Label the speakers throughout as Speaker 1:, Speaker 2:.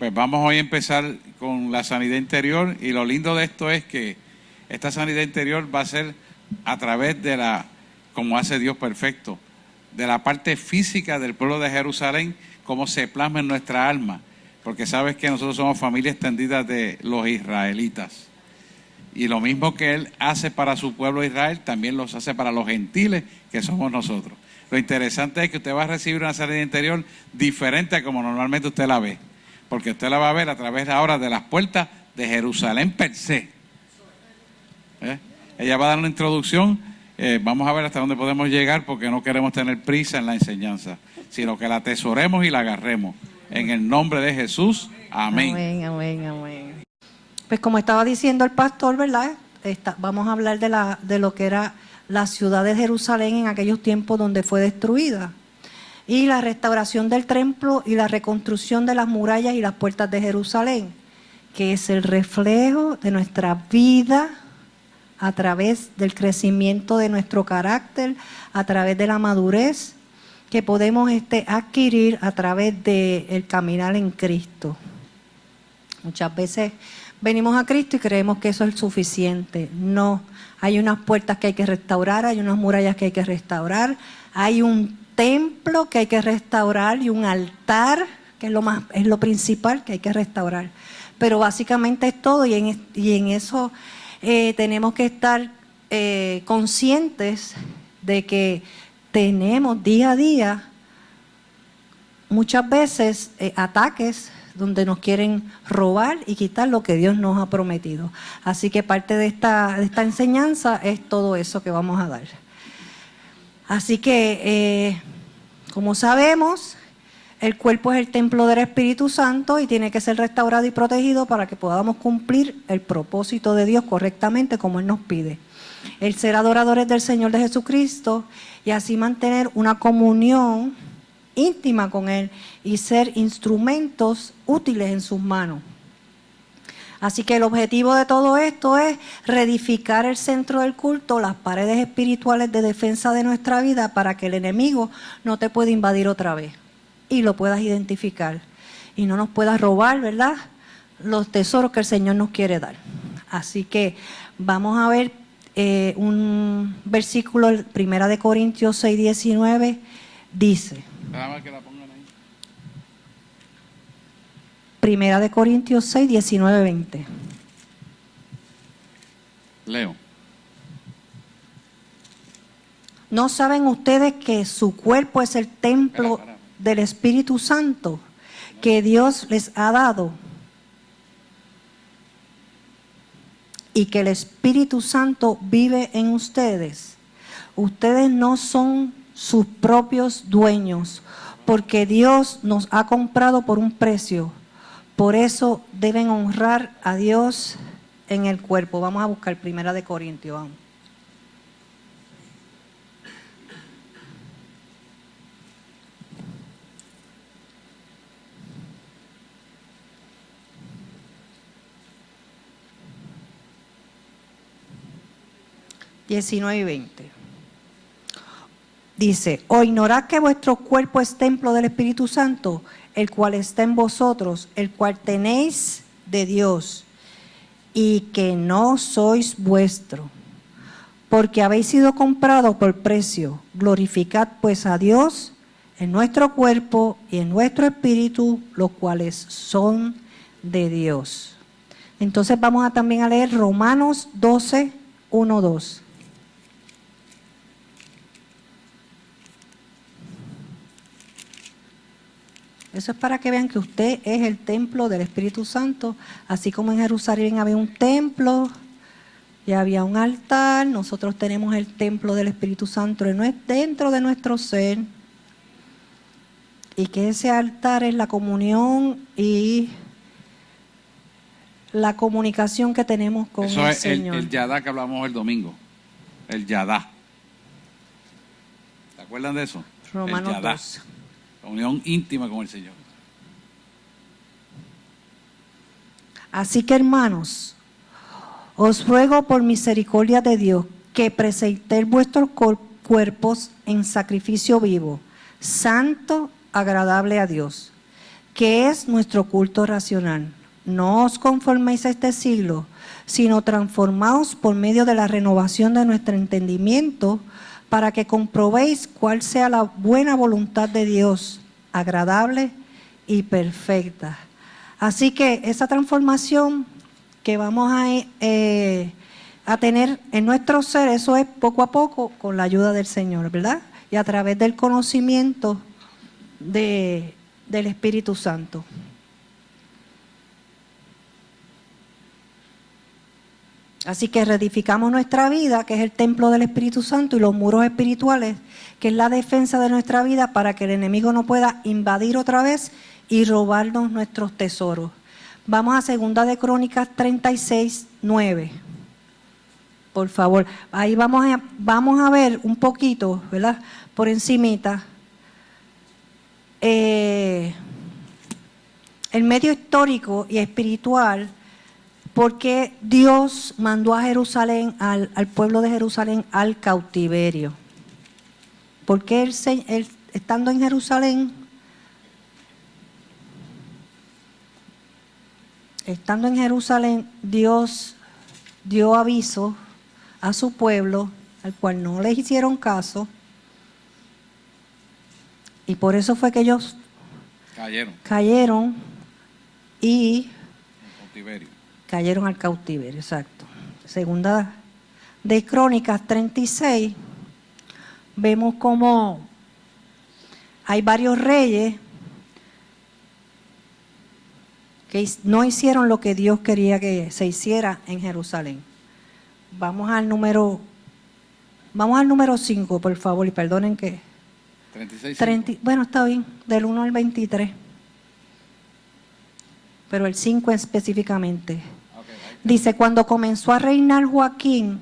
Speaker 1: Pues vamos hoy a empezar con la sanidad interior, y lo lindo de esto es que esta sanidad interior va a ser a través de como hace Dios perfecto, de la parte física del pueblo de Jerusalén, cómo se plasma en nuestra alma, porque sabes que nosotros somos familia extendida de los israelitas, y lo mismo que Él hace para su pueblo Israel, también los hace para los gentiles que somos nosotros. Lo interesante es que usted va a recibir una sanidad interior diferente a como normalmente usted la ve, porque usted la va a ver a través ahora de las puertas de Jerusalén per se. Ella va a dar una introducción, vamos a ver hasta dónde podemos llegar, porque no queremos tener prisa en la enseñanza, sino que la atesoremos y la agarremos. En el nombre de Jesús, amén.
Speaker 2: Amén, amén, amén. Pues como estaba diciendo el pastor, ¿verdad? Vamos a hablar de lo que era la ciudad de Jerusalén en aquellos tiempos donde fue destruida, y la restauración del templo y la reconstrucción de las murallas y las puertas de Jerusalén, que es el reflejo de nuestra vida a través del crecimiento de nuestro carácter, a través de la madurez que podemos adquirir a través del caminar en Cristo. Muchas veces venimos a Cristo y creemos que eso es suficiente. No, hay unas puertas que hay que restaurar, hay unas murallas que hay que restaurar, hay un templo que hay que restaurar y un altar que es lo principal que hay que restaurar. Pero básicamente es todo, y en eso tenemos que estar conscientes de que tenemos día a día muchas veces ataques donde nos quieren robar y quitar lo que Dios nos ha prometido. Así que parte de esta enseñanza es todo eso que vamos a dar. Así que, como sabemos, el cuerpo es el templo del Espíritu Santo y tiene que ser restaurado y protegido para que podamos cumplir el propósito de Dios correctamente como Él nos pide. El ser adoradores del Señor de Jesucristo y así mantener una comunión íntima con Él y ser instrumentos útiles en sus manos. Así que el objetivo de todo esto es reedificar el centro del culto, las paredes espirituales de defensa de nuestra vida, para que el enemigo no te pueda invadir otra vez y lo puedas identificar y no nos puedas robar, ¿verdad?, los tesoros que el Señor nos quiere dar. Así que vamos a ver un versículo, 1 Corintios 6:19, dice.
Speaker 1: Que la pongan ahí.
Speaker 2: 1 Corintios 6, 19, 20.
Speaker 1: Leo.
Speaker 2: ¿No saben ustedes que su cuerpo es el templo del Espíritu Santo que Dios les ha dado? Y que el Espíritu Santo vive en ustedes. Ustedes no son sus propios dueños, porque Dios nos ha comprado por un precio. Por eso deben honrar a Dios en el cuerpo. Vamos a buscar 1 Corintios, vamos. (19 y 20). Dice: ¿o ignorad que vuestro cuerpo es templo del Espíritu Santo, el cual está en vosotros, el cual tenéis de Dios, y que no sois vuestro, porque habéis sido comprados por precio? Glorificad pues a Dios en nuestro cuerpo y en nuestro espíritu, los cuales son de Dios. Entonces vamos también a leer Romanos 12, 1, 2. Eso es para que vean que usted es el templo del Espíritu Santo, así como en Jerusalén había un templo y había un altar. Nosotros tenemos el templo del Espíritu Santo dentro de nuestro ser, y que ese altar es la comunión y la comunicación que tenemos con
Speaker 1: eso
Speaker 2: el Señor.
Speaker 1: El Yadá que hablamos el domingo, el Yadá. ¿Se acuerdan de eso?
Speaker 2: Romanos 12.
Speaker 1: Comunión íntima con el Señor.
Speaker 2: Así que, hermanos, os ruego por misericordia de Dios que presentéis vuestros cuerpos en sacrificio vivo, santo, agradable a Dios. que es nuestro culto racional. No os conforméis a este siglo, sino transformaos por medio de la renovación de nuestro entendimiento, para que comprobéis cuál sea la buena voluntad de Dios, agradable y perfecta. Así que esa transformación que vamos a tener en nuestro ser, eso es poco a poco con la ayuda del Señor, ¿verdad? Y a través del conocimiento del Espíritu Santo. Así que reedificamos nuestra vida, que es el templo del Espíritu Santo, y los muros espirituales, que es la defensa de nuestra vida, para que el enemigo no pueda invadir otra vez y robarnos nuestros tesoros. Vamos a 2 de Crónicas 36, 9. Por favor, ahí vamos a ver un poquito, ¿verdad? Por encimita. El medio histórico y espiritual, porque Dios mandó a Jerusalén, al pueblo de Jerusalén, al cautiverio. Porque él, estando en Jerusalén, Dios dio aviso a su pueblo, al cual no les hicieron caso, y por eso fue que ellos cayeron y cayeron al cautiverio, exacto. 2 de Crónicas 36, vemos cómo hay varios reyes que no hicieron lo que Dios quería que se hiciera en Jerusalén. Vamos al número 5, por favor, y perdonen que...
Speaker 1: 36.
Speaker 2: Bueno, está bien, del 1 al 23. Pero el 5 específicamente.
Speaker 1: Okay.
Speaker 2: Dice, cuando comenzó a reinar Joacim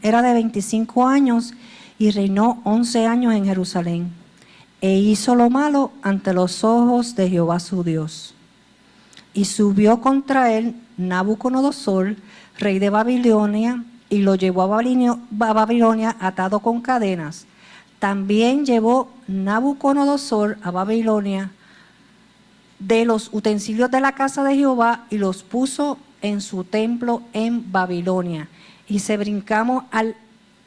Speaker 2: era de 25 años y reinó 11 años en Jerusalén. E hizo lo malo ante los ojos de Jehová su Dios. Y subió contra él Nabucodonosor, rey de Babilonia, y lo llevó a Babilonia atado con cadenas. También llevó Nabucodonosor a Babilonia de los utensilios de la casa de Jehová y los puso en su templo en Babilonia. Y si brincamos al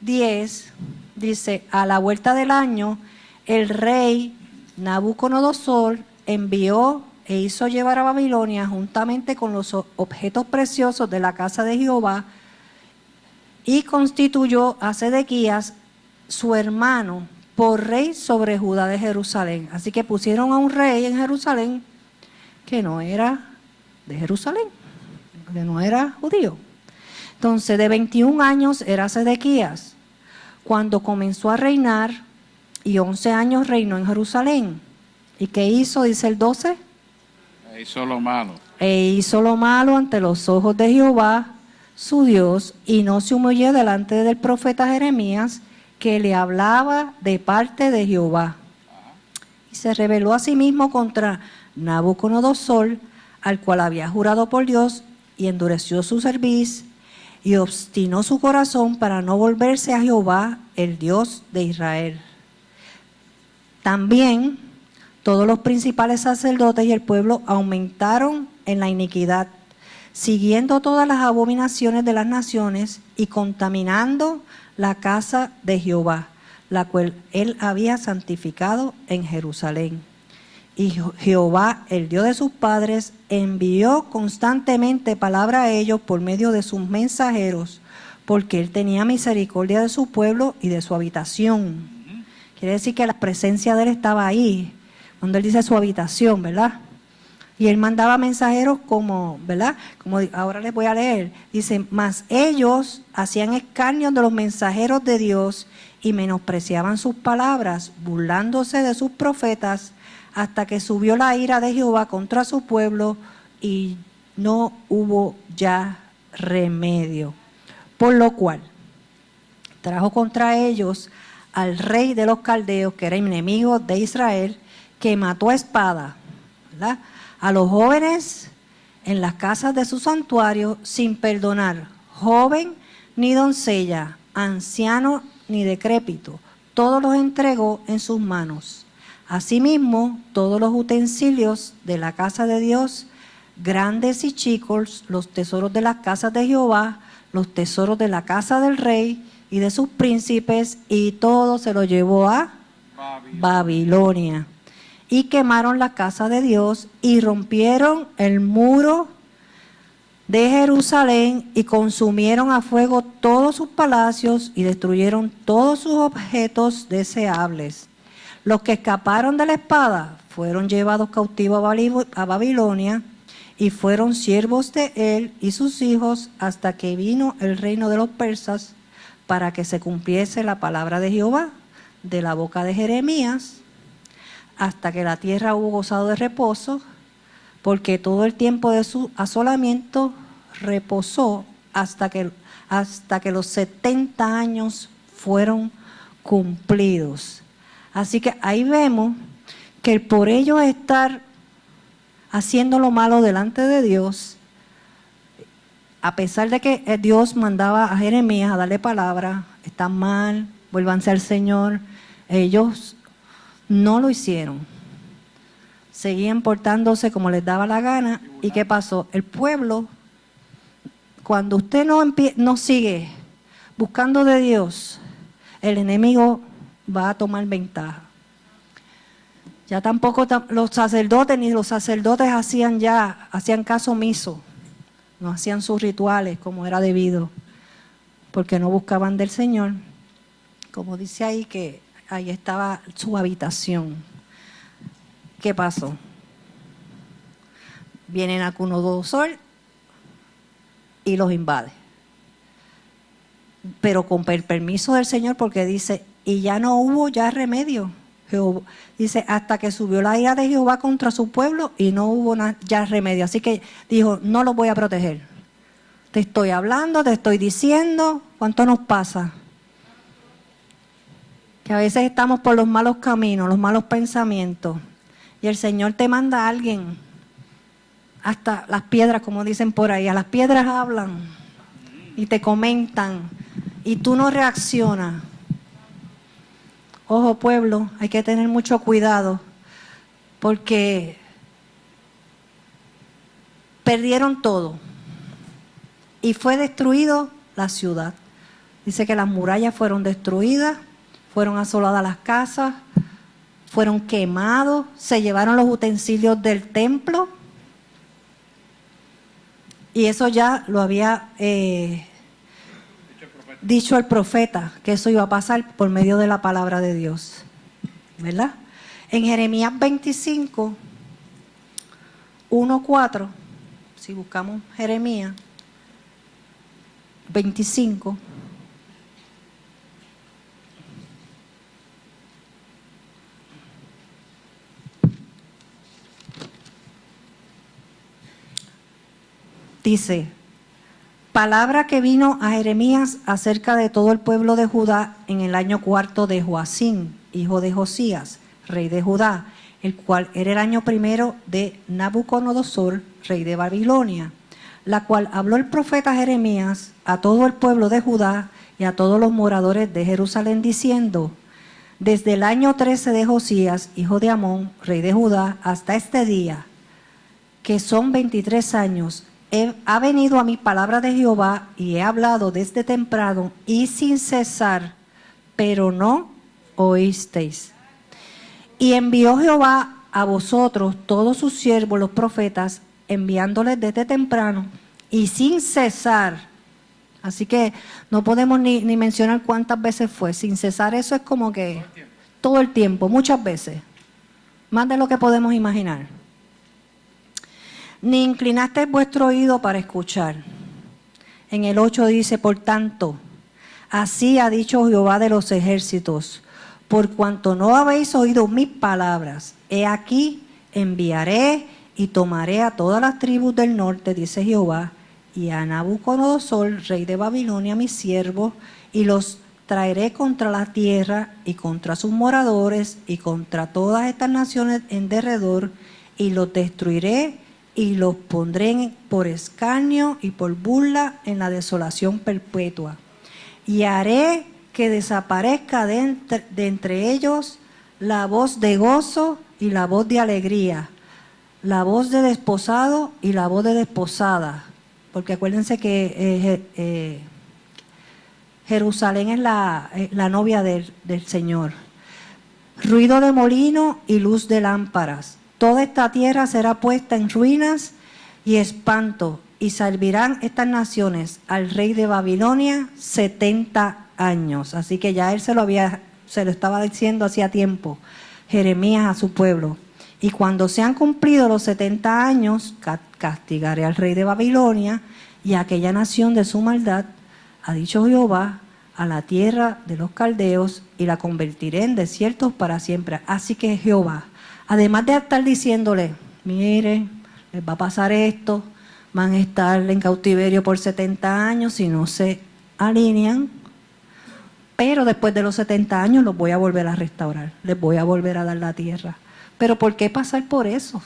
Speaker 2: 10, dice, a la vuelta del año, el rey Nabucodonosor envió e hizo llevar a Babilonia, juntamente con los objetos preciosos de la casa de Jehová, y constituyó a Sedequías, su hermano, por rey sobre Judá de Jerusalén. Así que pusieron a un rey en Jerusalén que no era de Jerusalén, que no era judío. Entonces, de 21 años era Sedequías cuando comenzó a reinar, y 11 años reinó en Jerusalén. ¿Y qué hizo? Dice el 12.
Speaker 1: Hizo lo malo.
Speaker 2: E hizo lo malo ante los ojos de Jehová, su Dios, y no se humilló delante del profeta Jeremías, que le hablaba de parte de Jehová. Y se rebeló a sí mismo contra Nabucodonosor, al cual había jurado por Dios, y endureció su cerviz, y obstinó su corazón para no volverse a Jehová, el Dios de Israel. También todos los principales sacerdotes y el pueblo aumentaron en la iniquidad, siguiendo todas las abominaciones de las naciones y contaminando la casa de Jehová, la cual él había santificado en Jerusalén. Y Jehová, el Dios de sus padres, envió constantemente palabra a ellos por medio de sus mensajeros, porque él tenía misericordia de su pueblo y de su habitación. Quiere decir que la presencia de él estaba ahí, cuando él dice su habitación, ¿verdad? Y él mandaba mensajeros como, ¿verdad? Como ahora les voy a leer. Dice, mas ellos hacían escarnio de los mensajeros de Dios y menospreciaban sus palabras, burlándose de sus profetas, hasta que subió la ira de Jehová contra su pueblo y no hubo ya remedio. Por lo cual, trajo contra ellos al rey de los caldeos, que era enemigo de Israel, que mató a espada, ¿verdad?, a los jóvenes en las casas de su santuario, sin perdonar joven ni doncella, anciano ni decrépito. Todos los entregó en sus manos. Asimismo, todos los utensilios de la casa de Dios, grandes y chicos, los tesoros de las casas de Jehová, los tesoros de la casa del rey y de sus príncipes, y todo se lo llevó a Babilonia. Y quemaron la casa de Dios y rompieron el muro de Jerusalén y consumieron a fuego todos sus palacios y destruyeron todos sus objetos deseables. Los que escaparon de la espada fueron llevados cautivos a Babilonia y fueron siervos de él y sus hijos hasta que vino el reino de los persas, para que se cumpliese la palabra de Jehová de la boca de Jeremías, hasta que la tierra hubo gozado de reposo, porque todo el tiempo de su asolamiento reposó hasta que los 70 años fueron cumplidos. Así que ahí vemos que por ellos estar haciendo lo malo delante de Dios, a pesar de que Dios mandaba a Jeremías a darle palabra, están mal, vuélvanse al Señor, ellos no lo hicieron. Seguían portándose como les daba la gana. ¿Y qué pasó? El pueblo, cuando usted no sigue buscando de Dios, el enemigo va a tomar ventaja. Ya tampoco los sacerdotes hacían caso omiso, no hacían sus rituales como era debido, porque no buscaban del Señor. Como dice ahí, que ahí estaba su habitación. ¿Qué pasó? Viene Nabucodonosor y los invade. Pero con el permiso del Señor, porque dice, y ya no hubo ya remedio. Jehová, dice, hasta que subió la ira de Jehová contra su pueblo y no hubo ya remedio. Así que dijo, no los voy a proteger. Te estoy hablando, te estoy diciendo. ¿Cuánto nos pasa? Que a veces estamos por los malos caminos, los malos pensamientos. Y el Señor te manda a alguien. Hasta las piedras, como dicen por ahí. A las piedras hablan y te comentan. Y tú no reaccionas. Ojo, pueblo, hay que tener mucho cuidado, porque perdieron todo y fue destruido la ciudad. Dice que las murallas fueron destruidas, fueron asoladas las casas, fueron quemados, se llevaron los utensilios del templo, y eso ya lo había dicho el profeta, que eso iba a pasar por medio de la palabra de Dios, ¿verdad? En Jeremías 25, 1:4, si buscamos Jeremías 25, dice: palabra que vino a Jeremías acerca de todo el pueblo de Judá en el año 4 de Joacim, hijo de Josías, rey de Judá, el cual era el año primero de Nabucodonosor, rey de Babilonia, la cual habló el profeta Jeremías a todo el pueblo de Judá y a todos los moradores de Jerusalén, diciendo: desde el año 13 de Josías, hijo de Amón, rey de Judá, hasta este día, que son 23 años, ha venido a mí palabra de Jehová y he hablado desde temprano y sin cesar, pero no oísteis. Y envió Jehová a vosotros todos sus siervos, los profetas, enviándoles desde temprano y sin cesar. Así que no podemos ni mencionar cuántas veces fue. Sin cesar, eso es como que todo el tiempo, muchas veces. Más de lo que podemos imaginar. Ni inclinaste vuestro oído para escuchar. En el 8 dice: por tanto, así ha dicho Jehová de los ejércitos, por cuanto no habéis oído mis palabras, he aquí enviaré y tomaré a todas las tribus del norte, dice Jehová, y a Nabucodonosor, rey de Babilonia, mi siervo, y los traeré contra la tierra y contra sus moradores y contra todas estas naciones en derredor, y los destruiré y los pondré por escarnio y por burla en la desolación perpetua. Y haré que desaparezca de entre ellos la voz de gozo y la voz de alegría, la voz de desposado y la voz de desposada. Porque acuérdense que Jerusalén es la novia del Señor. Ruido de molino y luz de lámparas. Toda esta tierra será puesta en ruinas y espanto, y servirán estas naciones al rey de Babilonia 70 años. Así que ya él se lo estaba diciendo hacía tiempo, Jeremías a su pueblo. Y cuando se han cumplido los 70 años, castigaré al rey de Babilonia y a aquella nación de su maldad, ha dicho Jehová, a la tierra de los caldeos, y la convertiré en desiertos para siempre. Así que Jehová, además de estar diciéndole, mire, les va a pasar esto, van a estar en cautiverio por 70 años si no se alinean, pero después de los 70 años los voy a volver a restaurar, les voy a volver a dar la tierra. Pero ¿por qué pasar por eso?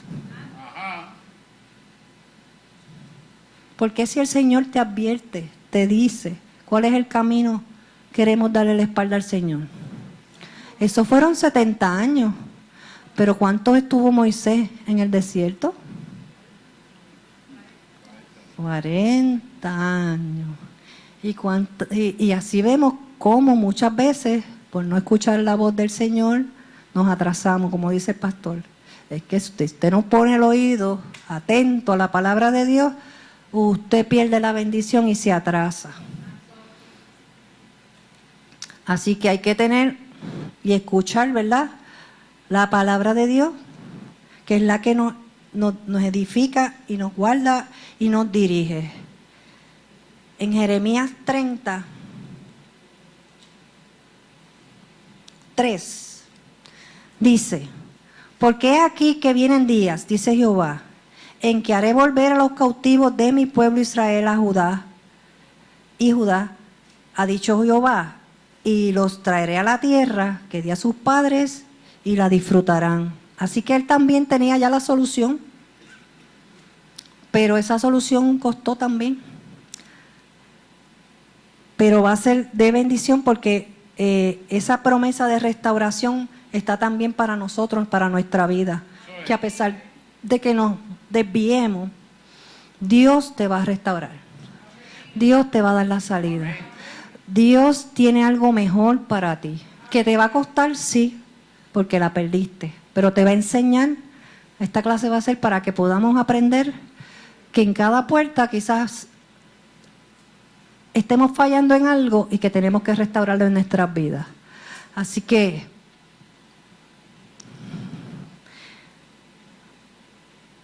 Speaker 2: Porque si el Señor te advierte, te dice cuál es el camino, queremos darle la espalda al Señor? Esos fueron 70 años, pero ¿cuánto estuvo Moisés en el desierto? 40 años. Y así vemos cómo muchas veces, por no escuchar la voz del Señor, nos atrasamos, como dice el pastor. Es que si usted no pone el oído atento a la palabra de Dios, usted pierde la bendición y se atrasa. Así que hay que tener y escuchar, ¿verdad?, la palabra de Dios, que es la que nos edifica y nos guarda y nos dirige. En Jeremías 30, 3, dice, porque he aquí que vienen días, dice Jehová, en que haré volver a los cautivos de mi pueblo Israel a Judá, y Judá, ha dicho Jehová, y los traeré a la tierra que di a sus padres y la disfrutarán. Así que él también tenía ya la solución, pero esa solución costó también. Pero va a ser de bendición porque esa promesa de restauración está también para nosotros, para nuestra vida. Que a pesar de que nos desviemos, Dios te va a restaurar. Dios te va a dar la salida. Dios tiene algo mejor para ti. Que te va a costar, sí, porque la perdiste. Pero te va a enseñar, esta clase va a ser para que podamos aprender que en cada puerta quizás estemos fallando en algo y que tenemos que restaurarlo en nuestras vidas. Así que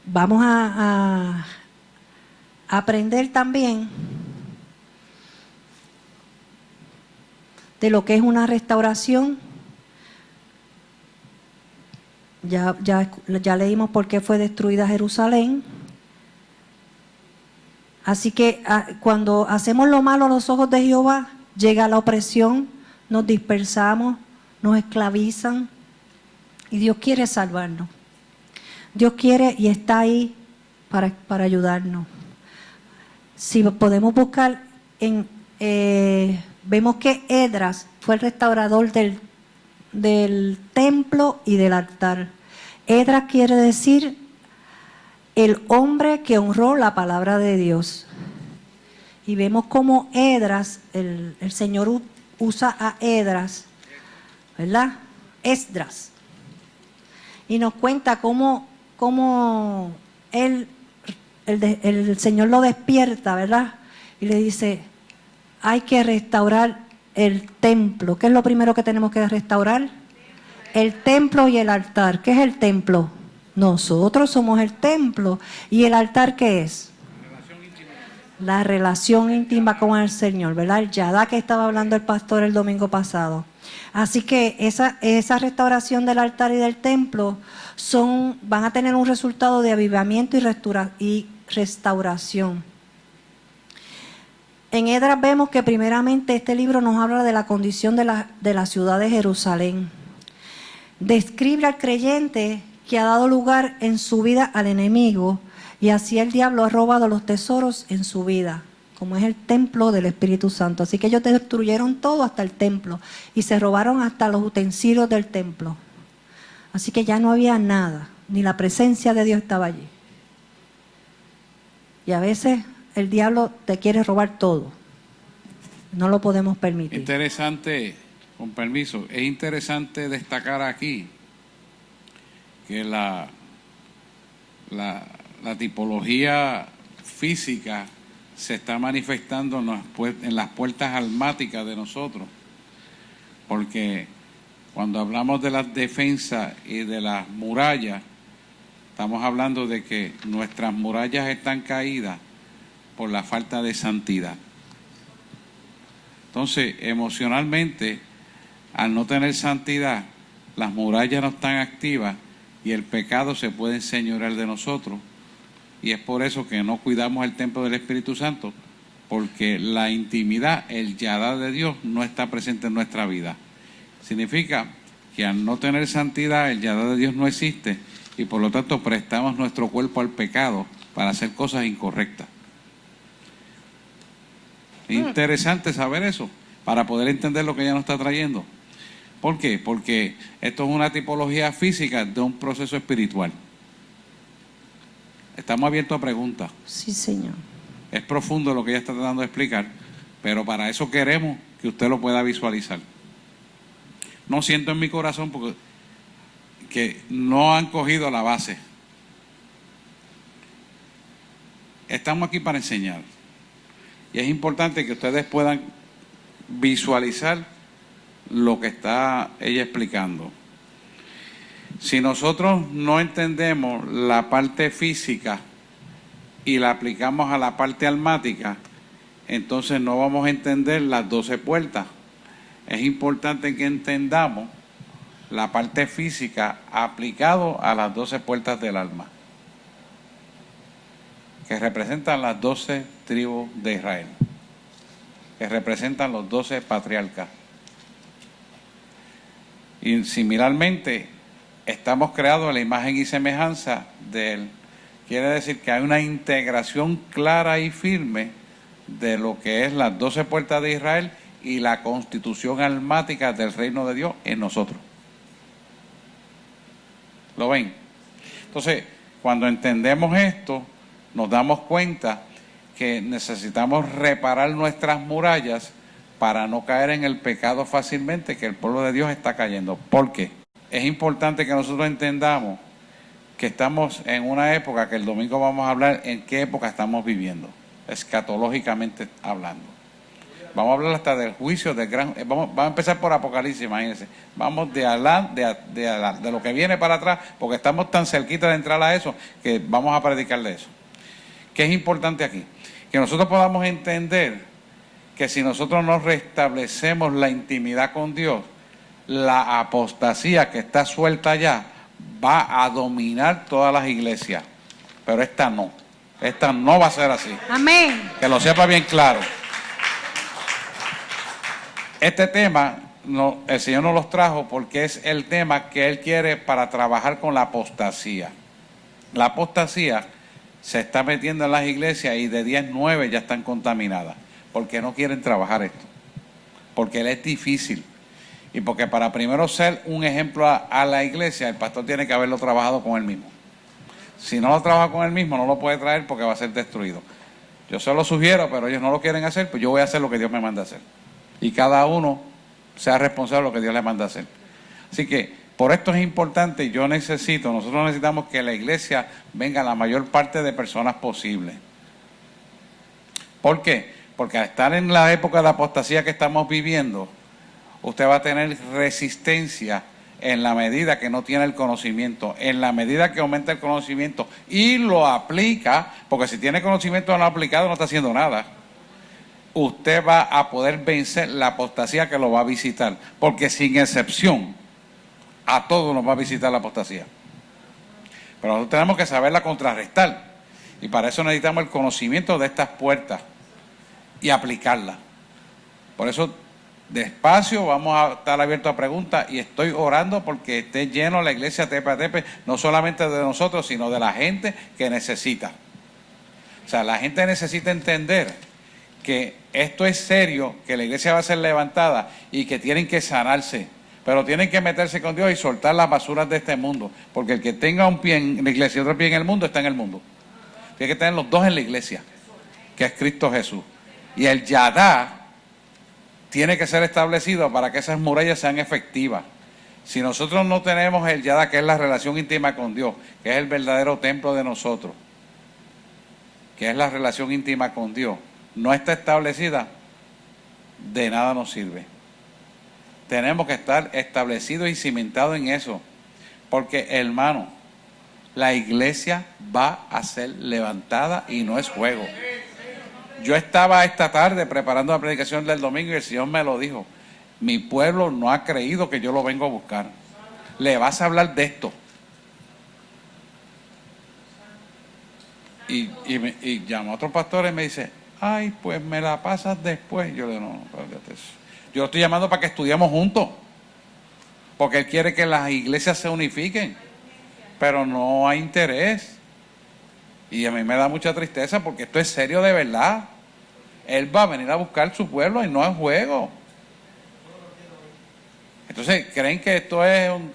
Speaker 2: vamos a aprender también de lo que es una restauración. Ya leímos por qué fue destruida Jerusalén. Así que cuando hacemos lo malo a los ojos de Jehová, llega la opresión, nos dispersamos, nos esclavizan, y Dios quiere salvarnos. Dios quiere y está ahí para ayudarnos. Si podemos buscar, vemos que Esdras fue el restaurador del templo y del altar. Esdras quiere decir el hombre que honró la palabra de Dios. Y vemos cómo Esdras, el Señor usa a Esdras, ¿verdad? Esdras. Y nos cuenta cómo el Señor lo despierta, ¿verdad? Y le dice, hay que restaurar el templo. ¿Qué es lo primero que tenemos que restaurar? El templo y el altar. ¿Qué es el templo? Nosotros somos el templo. ¿Y el altar qué es? La relación íntima con el Señor, ¿verdad? El Yadá que estaba hablando el pastor el domingo pasado. Así que esa restauración del altar y del templo van a tener un resultado de avivamiento y restauración. En Esdras vemos que primeramente este libro nos habla de la condición de la ciudad de Jerusalén. Describe al creyente que ha dado lugar en su vida al enemigo, y así el diablo ha robado los tesoros en su vida, como es el templo del Espíritu Santo. Así que ellos destruyeron todo hasta el templo y se robaron hasta los utensilios del templo. Así que ya no había nada, ni la presencia de Dios estaba allí. Y a veces el diablo te quiere robar todo. No lo podemos permitir.
Speaker 1: Interesante, con permiso, es interesante destacar aquí que la tipología física se está manifestando en las puertas almáticas de nosotros, porque cuando hablamos de las defensas y de las murallas, estamos hablando de que nuestras murallas están caídas por la falta de santidad. Entonces, emocionalmente, al no tener santidad, las murallas no están activas y el pecado se puede enseñorear de nosotros. Y es por eso que no cuidamos el templo del Espíritu Santo, porque la intimidad, el yadá de Dios, no está presente en nuestra vida. Significa que al no tener santidad, el yadá de Dios no existe y por lo tanto prestamos nuestro cuerpo al pecado para hacer cosas incorrectas. Interesante saber eso, para poder entender lo que ella nos está trayendo. ¿Por qué? Porque esto es una tipología física de un proceso espiritual. Estamos abiertos a preguntas.
Speaker 2: Sí, Señor.
Speaker 1: Es profundo lo que ella está tratando de explicar, pero para eso queremos que usted lo pueda visualizar. No siento en mi corazón porque que no han cogido la base. Estamos aquí para enseñar. Y es importante que ustedes puedan visualizar lo que está ella explicando. Si nosotros no entendemos la parte física y la aplicamos a la parte almática, entonces no vamos a entender las 12 puertas. Es importante que entendamos la parte física aplicado a las 12 puertas del alma, que representan las 12 tribus de Israel, que representan los 12 patriarcas. Y similarmente, estamos creados a la imagen y semejanza de Él. Quiere decir que hay una integración clara y firme de lo que es las 12 puertas de Israel y la constitución almática del reino de Dios en nosotros. ¿Lo ven? Entonces, cuando entendemos esto, nos damos cuenta que necesitamos reparar nuestras murallas para no caer en el pecado fácilmente que el pueblo de Dios está cayendo. ¿Por qué? Es importante que nosotros entendamos que estamos en una época, que el domingo vamos a hablar en qué época estamos viviendo, escatológicamente hablando. Vamos a hablar hasta del juicio del gran... Vamos a empezar por Apocalipsis, imagínense. Vamos de lo que viene para atrás, porque estamos tan cerquita de entrar a eso, que vamos a predicar de eso. ¿Qué es importante aquí? Que nosotros podamos entender que si nosotros no restablecemos la intimidad con Dios, la apostasía que está suelta allá va a dominar todas las iglesias. Pero esta no va a ser así.
Speaker 2: Amén.
Speaker 1: Que lo sepa bien claro. Este tema, el Señor nos los trajo porque es el tema que Él quiere para trabajar con la apostasía. La apostasía se está metiendo en las iglesias y de 10, 9 ya están contaminadas, porque no quieren trabajar esto, porque le es difícil y porque para primero ser un ejemplo a la iglesia, el pastor tiene que haberlo trabajado con él mismo. Si no lo trabaja con él mismo, no lo puede traer porque va a ser destruido. Yo se lo sugiero, pero ellos no lo quieren hacer, pues yo voy a hacer lo que Dios me manda a hacer. Y cada uno sea responsable de lo que Dios le manda a hacer. Así que por esto es importante, nosotros necesitamos que la iglesia venga la mayor parte de personas posible. ¿Por qué? Porque al estar en la época de apostasía que estamos viviendo, usted va a tener resistencia en la medida que no tiene el conocimiento, en la medida que aumenta el conocimiento y lo aplica, porque si tiene conocimiento no lo ha aplicado no está haciendo nada. Usted va a poder vencer la apostasía que lo va a visitar, porque sin excepción a todos nos va a visitar la apostasía. Pero nosotros tenemos que saberla contrarrestar y para eso necesitamos el conocimiento de estas puertas y aplicarlas. Por eso despacio vamos a estar abiertos a preguntas y estoy orando porque esté lleno la iglesia Tepe a Tepe, no solamente de nosotros, sino de la gente que necesita. O sea, la gente necesita entender que esto es serio, que la iglesia va a ser levantada y que tienen que sanarse, Pero tienen que meterse con Dios y soltar las basuras de este mundo. Porque el que tenga un pie en la iglesia y otro pie en el mundo, está en el mundo. Tiene que tener los dos en la iglesia, que es Cristo Jesús. Y el Yadá tiene que ser establecido para que esas murallas sean efectivas. Si nosotros no tenemos el Yadá, que es la relación íntima con Dios, que es el verdadero templo de nosotros, que es la relación íntima con Dios, no está establecida, de nada nos sirve. Tenemos que estar establecidos y cimentados en eso, porque hermano, la iglesia va a ser levantada y no es juego. Yo estaba esta tarde preparando la predicación del domingo y el Señor me lo dijo: mi pueblo no ha creído que yo lo vengo a buscar. Le vas a hablar de esto. Y llama a otro pastor y me dice: ay, pues me la pasas después. Yo le digo: no, espérate eso. Yo lo estoy llamando para que estudiemos juntos, porque Él quiere que las iglesias se unifiquen, pero no hay interés. Y a mí me da mucha tristeza, porque esto es serio de verdad. Él va a venir a buscar su pueblo y no es juego. Entonces creen que esto es un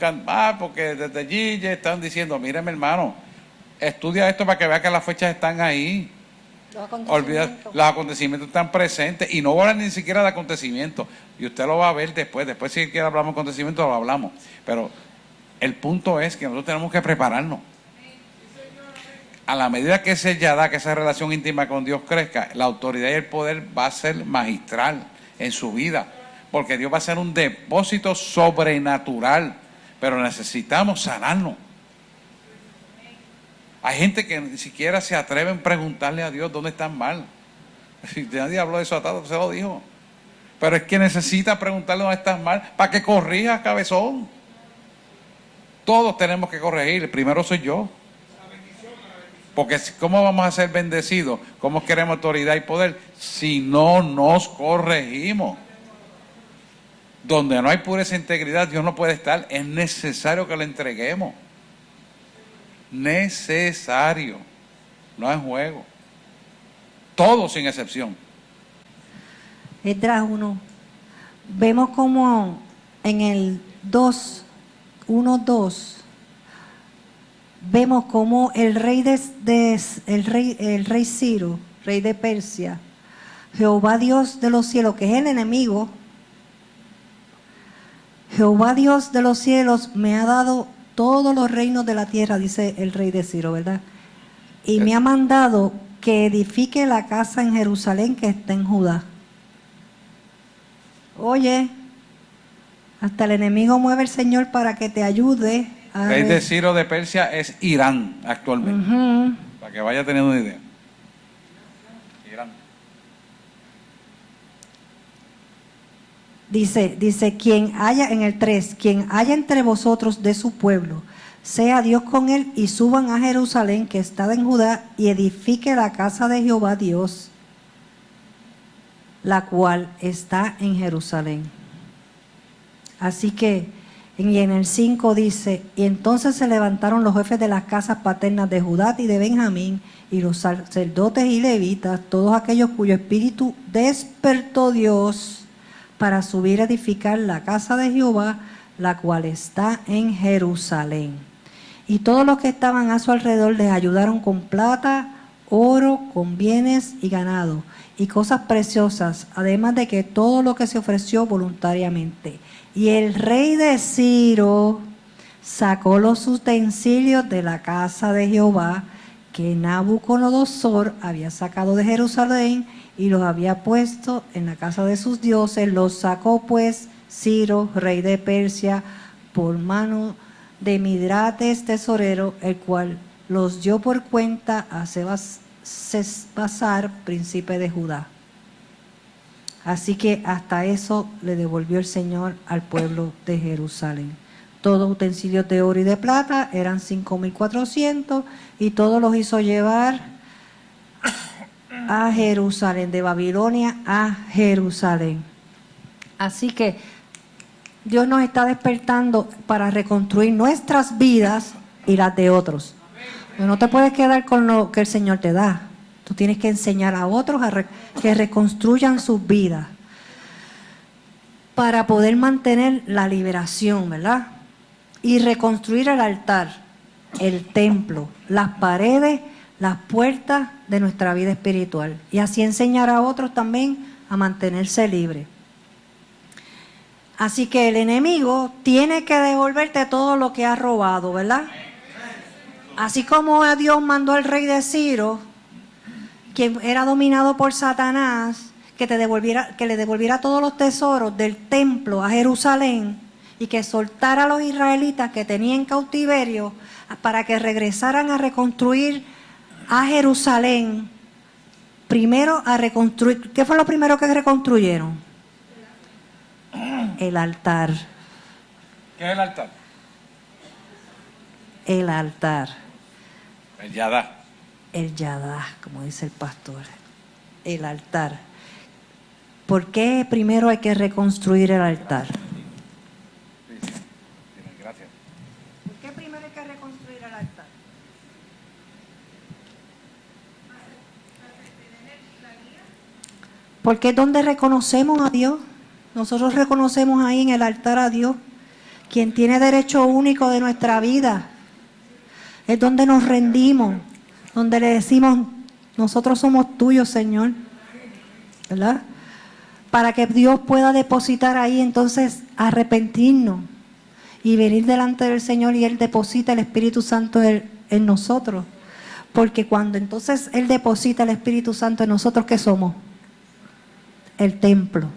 Speaker 1: porque desde allí ya están diciendo: mire, mi hermano, estudia esto para que vea que las fechas están ahí. Olvida, los acontecimientos están presentes, y no hablan ni siquiera de acontecimientos, y usted lo va a ver después si quiere hablamos de acontecimientos, lo hablamos, pero el punto es que nosotros tenemos que prepararnos. A la medida que ese Yadá, que esa relación íntima con Dios crezca, la autoridad y el poder va a ser magistral en su vida, porque Dios va a ser un depósito sobrenatural, pero necesitamos sanarnos. Hay gente que ni siquiera se atreve a preguntarle a Dios dónde están mal. Nadie habló de eso atado, se lo dijo. Pero es que necesita preguntarle dónde estás mal para que corrija, cabezón. Todos tenemos que corregir. El primero soy yo. Porque ¿cómo vamos a ser bendecidos? ¿Cómo queremos autoridad y poder si no nos corregimos? Donde no hay pureza e integridad, Dios no puede estar. Es necesario que lo entreguemos. Necesario, no es juego. Todo sin excepción.
Speaker 2: Esdras 1. Vemos como en el 1:2 vemos como el rey el rey Ciro, rey de Persia, Jehová Dios de los cielos, que es el enemigo, Jehová Dios de los cielos me ha dado todos los reinos de la tierra, dice el rey de Ciro, ¿verdad? Y me ha mandado que edifique la casa en Jerusalén que está en Judá. Oye, hasta el enemigo mueve el Señor para que te ayude.
Speaker 1: El rey de Ciro de Persia es Irán actualmente, para que vaya teniendo una idea. Irán.
Speaker 2: Dice, quien haya, en el 3, quien haya entre vosotros de su pueblo, sea Dios con él, y suban a Jerusalén, que está en Judá, y edifique la casa de Jehová Dios, la cual está en Jerusalén. Así que, y en el 5 dice, y entonces se levantaron los jefes de las casas paternas de Judá y de Benjamín, y los sacerdotes y levitas, todos aquellos cuyo espíritu despertó Dios, para subir a edificar la casa de Jehová, la cual está en Jerusalén. Y todos los que estaban a su alrededor les ayudaron con plata, oro, con bienes y ganado, y cosas preciosas, además de que todo lo que se ofreció voluntariamente. Y el rey de Ciro sacó los utensilios de la casa de Jehová, que Nabucodonosor había sacado de Jerusalén, y los había puesto en la casa de sus dioses. Los sacó pues Ciro, rey de Persia, por mano de Midrates, tesorero, el cual los dio por cuenta a Sesbazar, príncipe de Judá. Así que hasta eso le devolvió el Señor al pueblo de Jerusalén. Todos utensilios de oro y de plata eran 5,400, y todos los hizo llevar a Jerusalén, de Babilonia a Jerusalén. Así que Dios nos está despertando para reconstruir nuestras vidas y las de otros. Pero no te puedes quedar con lo que el Señor te da. Tú tienes que enseñar a otros que reconstruyan sus vidas. para poder mantener la liberación, ¿verdad? Y reconstruir el altar, el templo, las paredes, las puertas de nuestra vida espiritual. Y así enseñar a otros también a mantenerse libres. Así que el enemigo tiene que devolverte todo lo que ha robado, ¿verdad? Así como a Dios mandó al rey de Ciro, quien era dominado por Satanás, que le devolviera todos los tesoros del templo a Jerusalén y que soltara a los israelitas que tenían cautiverio para que regresaran a reconstruir a Jerusalén. Primero a reconstruir. ¿Qué fue lo primero que reconstruyeron? El altar.
Speaker 1: ¿Qué es el altar?
Speaker 2: El altar.
Speaker 1: El Yadá.
Speaker 2: El Yadá, como dice el pastor. El altar. ¿Por qué primero hay que reconstruir el altar?
Speaker 1: Gracias.
Speaker 2: ¿Por qué primero hay que reconstruir el altar? Porque es donde reconocemos a Dios. Nosotros reconocemos ahí en el altar a Dios, quien tiene derecho único de nuestra vida. Es donde nos rendimos, donde le decimos, nosotros somos tuyos, Señor, ¿verdad? Para que Dios pueda depositar ahí, entonces, arrepentirnos y venir delante del Señor y Él deposita el Espíritu Santo en nosotros. Porque cuando entonces Él deposita el Espíritu Santo en nosotros, ¿qué somos? El templo.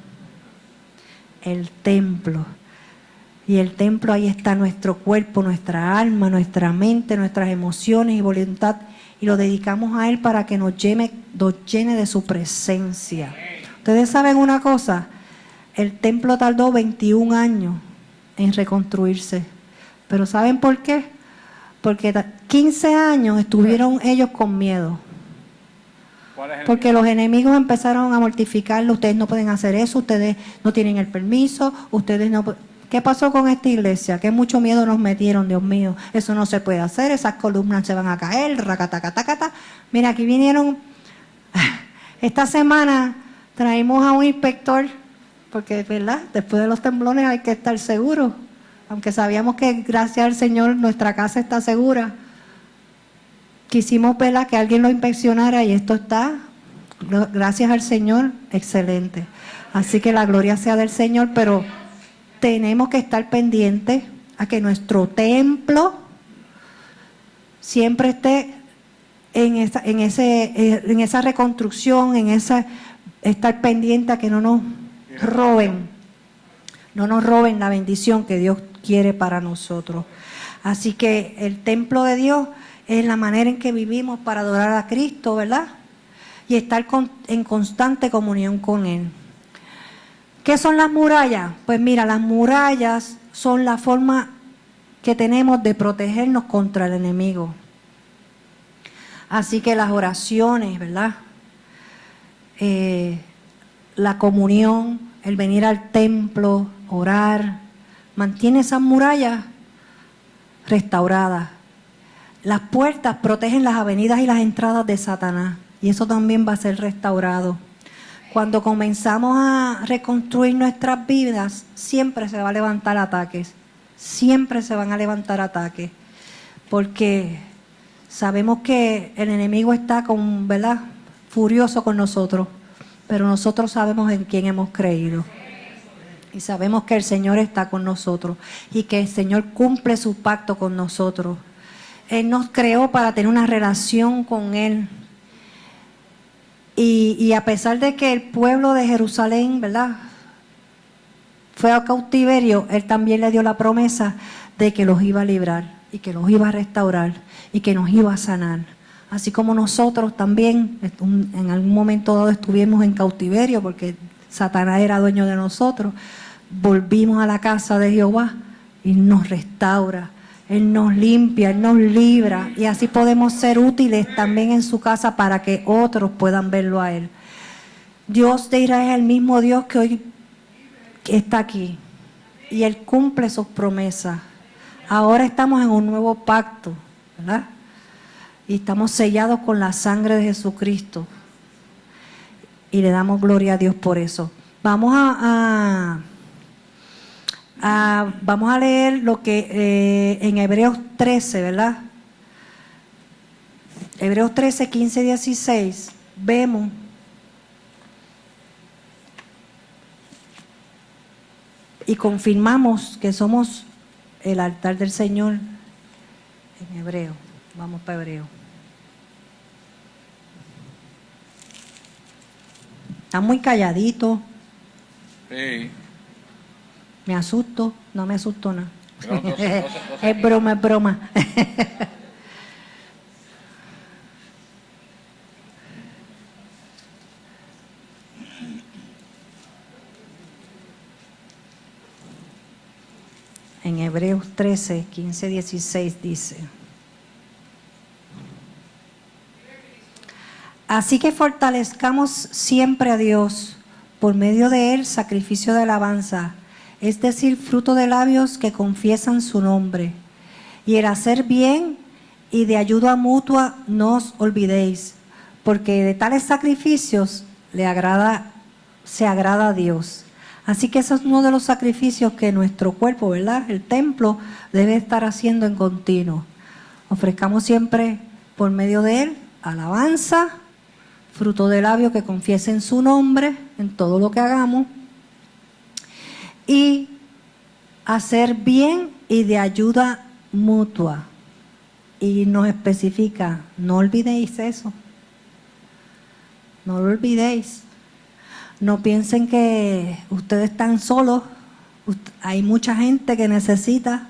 Speaker 2: El templo. Y el templo, ahí está nuestro cuerpo, nuestra alma, nuestra mente, nuestras emociones y voluntad. Y lo dedicamos a Él para que nos llene de su presencia. Ustedes saben una cosa, el templo tardó 21 años en reconstruirse. Pero ¿saben por qué? Porque 15 años estuvieron ellos con miedo. Porque los enemigos empezaron a mortificarlo. Ustedes no pueden hacer eso, ustedes no tienen el permiso, ustedes no... ¿Qué pasó con esta iglesia? Que mucho miedo nos metieron, Dios mío. Eso no se puede hacer, esas columnas se van a caer, racatacatacata. Mira, aquí vinieron, esta semana traímos a un inspector, porque, ¿verdad? Después de los temblores hay que estar seguros. Aunque sabíamos que gracias al Señor nuestra casa está segura. Quisimos, ¿verdad?, que alguien lo inspeccionara y esto está, gracias al Señor, excelente. Así que la gloria sea del Señor, pero tenemos que estar pendientes a que nuestro templo siempre esté en esa reconstrucción, estar pendiente a que no nos roben la bendición que Dios quiere para nosotros. Así que el templo de Dios es la manera en que vivimos para adorar a Cristo, ¿verdad? Y estar en constante comunión con Él. ¿Qué son las murallas? Pues mira, las murallas son la forma que tenemos de protegernos contra el enemigo. Así que las oraciones, ¿verdad? La comunión, el venir al templo, orar, mantiene esas murallas restauradas. Las puertas protegen las avenidas y las entradas de Satanás, y eso también va a ser restaurado. Cuando comenzamos a reconstruir nuestras vidas, siempre se va a levantar ataques, siempre se van a levantar ataques, porque sabemos que el enemigo está ¿verdad?, furioso con nosotros, pero nosotros sabemos en quién hemos creído. Y sabemos que el Señor está con nosotros y que el Señor cumple su pacto con nosotros. Él nos creó para tener una relación con Él. Y a pesar de que el pueblo de Jerusalén, ¿verdad?, fue a cautiverio, Él también le dio la promesa de que los iba a librar y que los iba a restaurar y que nos iba a sanar. Así como nosotros también en algún momento dado estuvimos en cautiverio porque Satanás era dueño de nosotros, volvimos a la casa de Jehová y nos restaura. Él nos limpia, Él nos libra y así podemos ser útiles también en su casa para que otros puedan verlo a Él. Dios de Israel es el mismo Dios que hoy está aquí y Él cumple sus promesas. Ahora estamos en un nuevo pacto, ¿verdad? Y estamos sellados con la sangre de Jesucristo y le damos gloria a Dios por eso. Vamos a Vamos a leer lo que en Hebreos 13, ¿verdad? Hebreos 13, 15, 16, vemos y confirmamos que somos el altar del Señor en Hebreo. Vamos para Hebreo. Está muy calladito.
Speaker 1: Sí.
Speaker 2: Me asusto, no me asusto nada.
Speaker 1: No
Speaker 2: Es broma, es broma. En Hebreos 13, 15, 16 dice: así que fortalezcamos siempre a Dios por medio de él sacrificio de alabanza, es decir, fruto de labios que confiesan su nombre. Y el hacer bien y de ayuda mutua no os olvidéis, porque de tales sacrificios se agrada a Dios. Así que ese es uno de los sacrificios que nuestro cuerpo, ¿verdad? El templo debe estar haciendo en continuo. Ofrezcamos siempre por medio de él alabanza, fruto de labios que confiesen su nombre en todo lo que hagamos, y hacer bien y de ayuda mutua. Y nos especifica, no olvidéis eso. No lo olvidéis. No piensen que ustedes están solos. Hay mucha gente que necesita.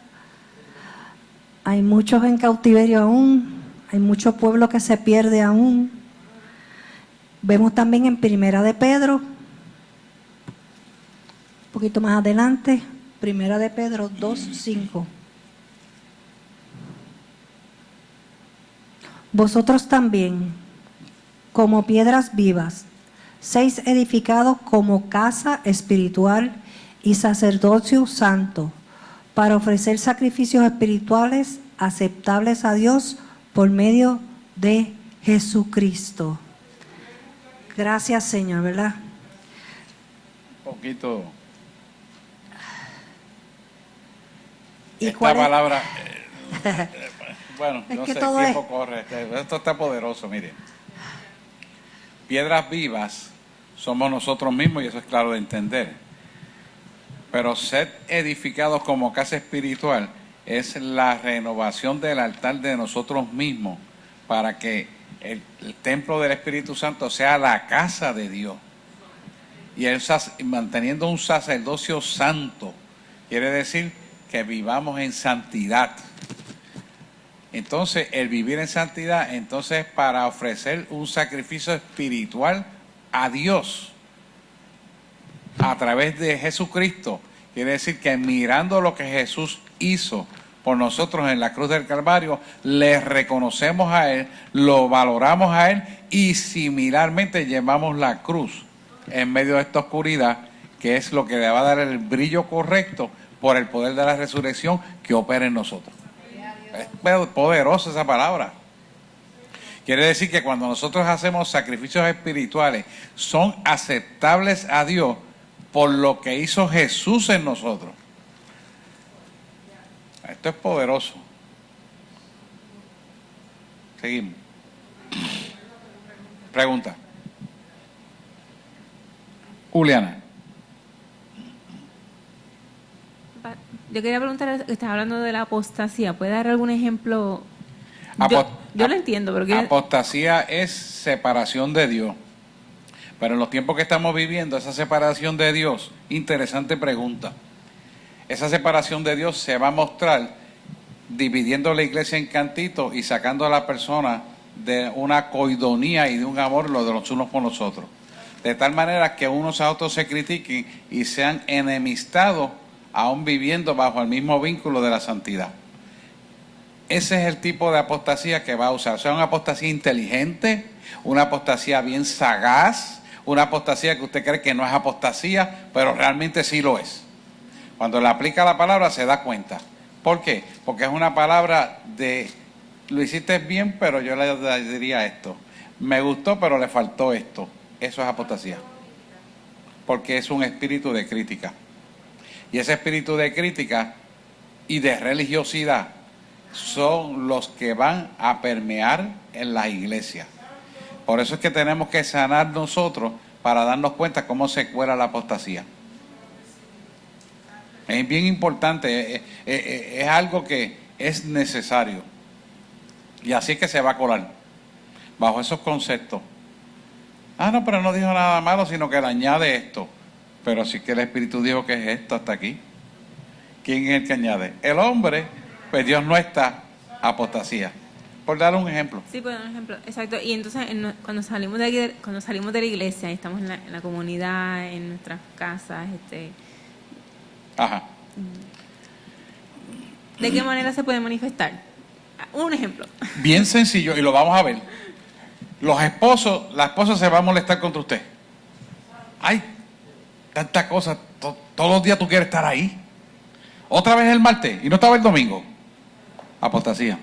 Speaker 2: Hay muchos en cautiverio aún. Hay mucho pueblo que se pierde aún. Vemos también en Primera de Pedro, un poquito más adelante, Primera de Pedro 2:5. Vosotros también, como piedras vivas, seis edificados como casa espiritual y sacerdocio santo, para ofrecer sacrificios espirituales aceptables a Dios por medio de Jesucristo. Gracias, Señor, ¿verdad?
Speaker 1: Un poquito.
Speaker 2: ¿Y
Speaker 1: esta
Speaker 2: cuál es?
Speaker 1: palabra, bueno,
Speaker 2: Es
Speaker 1: no
Speaker 2: que
Speaker 1: sé, el
Speaker 2: todo
Speaker 1: tiempo corre. Esto está poderoso, mire. Piedras vivas somos nosotros mismos y eso es claro de entender. Pero ser edificados como casa espiritual es la renovación del altar de nosotros mismos para que el templo del Espíritu Santo sea la casa de Dios. Y él manteniendo un sacerdocio santo, quiere decir que vivamos en santidad. Entonces, el vivir en santidad, entonces para ofrecer un sacrificio espiritual a Dios a través de Jesucristo. Quiere decir que mirando lo que Jesús hizo por nosotros en la cruz del Calvario, le reconocemos a Él, lo valoramos a Él y similarmente llevamos la cruz en medio de esta oscuridad, que es lo que le va a dar el brillo correcto por el poder de la resurrección que opera en nosotros. Es poderosa esa palabra. Quiere decir que cuando nosotros hacemos sacrificios espirituales, son aceptables a Dios por lo que hizo Jesús en nosotros. Esto es poderoso. Seguimos. Pregunta. Juliana.
Speaker 3: Yo quería preguntar, estás hablando de la apostasía, ¿puede dar algún ejemplo? Yo lo entiendo, pero
Speaker 1: apostasía es separación de Dios. Pero en los tiempos que estamos viviendo, esa separación de Dios, interesante pregunta. Esa separación de Dios se va a mostrar dividiendo la iglesia en cantitos y sacando a la persona de una coidonía y de un amor lo de los unos con los otros. De tal manera que unos a otros se critiquen y sean enemistados, aún viviendo bajo el mismo vínculo de la santidad. Ese es el tipo de apostasía que va a usar. O sea, una apostasía inteligente, una apostasía bien sagaz, una apostasía que usted cree que no es apostasía, pero realmente sí lo es. Cuando le aplica la palabra se da cuenta. ¿Por qué? Porque es una palabra de, lo hiciste bien, pero yo le diría esto. Me gustó, pero le faltó esto. Eso es apostasía. Porque es un espíritu de crítica. Y ese espíritu de crítica y de religiosidad son los que van a permear en las iglesias. Por eso es que tenemos que sanar nosotros para darnos cuenta cómo se cuela la apostasía. Es bien importante, es algo que es necesario. Y así es que se va a colar, bajo esos conceptos. Ah, no, pero no dijo nada malo, sino que le añade esto. Pero sí que el Espíritu dijo que es esto hasta aquí. ¿Quién es el que añade? El hombre, pues Dios no está, apostasía. Por dar un ejemplo.
Speaker 3: Sí, por dar un ejemplo, exacto. Y entonces cuando salimos de la iglesia y estamos en la comunidad, en nuestras casas,
Speaker 1: Ajá.
Speaker 3: ¿de qué manera se puede manifestar? Un ejemplo.
Speaker 1: Bien sencillo, y lo vamos a ver. Los esposos, la esposa se va a molestar contra usted. Ay, tantas cosas, todos los días tú quieres estar ahí. Otra vez el martes, y no estaba el domingo. Apostasía.